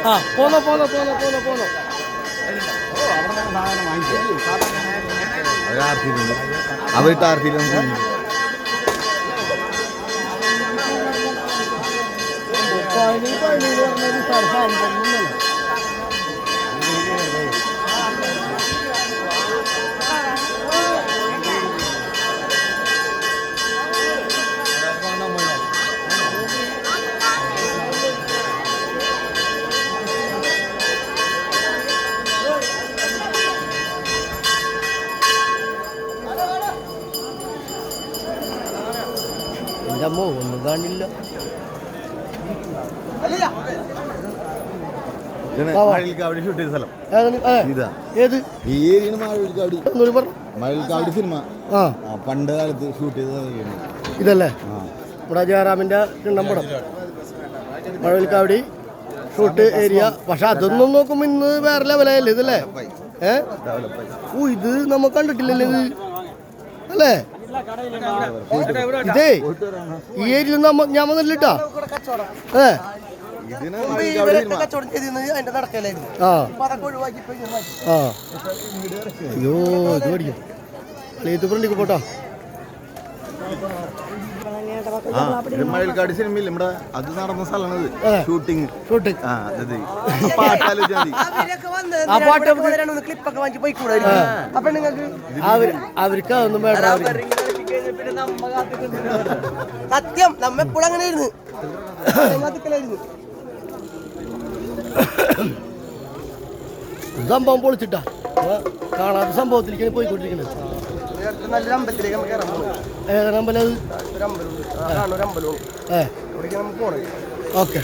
ആ പോന്നോ പോന്നോ പോന്നോ പോന്നോ പോന്നോ അവരുടെ ആർത്തിയിലും എൻ്റെ അമ്മ ഒന്നും കാണില്ല. ഷൂട്ട് ചെയ്ത സ്ഥലം മഴൽക്കാവടി സിനിമ പണ്ട് കാലത്ത് ഷൂട്ട് ചെയ്ത ഇതല്ലേ ഇവിടെ ജയറാമിൻ്റെ കിണ്ണമ്പടം മഴൽക്കാവടി ഷൂട്ട് ഏരിയ. പക്ഷെ അതൊന്നും നോക്കുമ്പോ ഇന്ന് വേറെ ലെവലായല്ലേ ഇതല്ലേ? ഓ ഇത് നമ്മ കണ്ടിട്ടില്ലല്ലേ ഇത് അല്ലേ? ഇതേ ഈ ഏരിയയിൽ ഞാൻ വന്നില്ലട്ടാ. അയ്യോ ഇത് പഠിക്കും ഇത് ഫ്രണ്ടിക്ക് പോട്ടോ. മഴൽക്കാട് സിനിമയില്ല ഇവിടെ അത് നടന്ന സ്ഥലമാണത്. ഷൂട്ടിങ് അവർക്ക് അതൊന്നും വേണ്ട. സത്യം നമ്മെപ്പോഴും അങ്ങനെയായിരുന്നു. സംഭവം പൊളിച്ചിട്ടാ കാണാത്ത സംഭവത്തിലേക്ക് പോയിക്കൊണ്ടിരിക്കുന്നത്. നല്ലൊരു അമ്പലത്തിലേക്ക് നമുക്ക് ഇറങ്ങാം. ഏതാണ് അമ്പലം? ഒരു അമ്പലം. ഓക്കെ.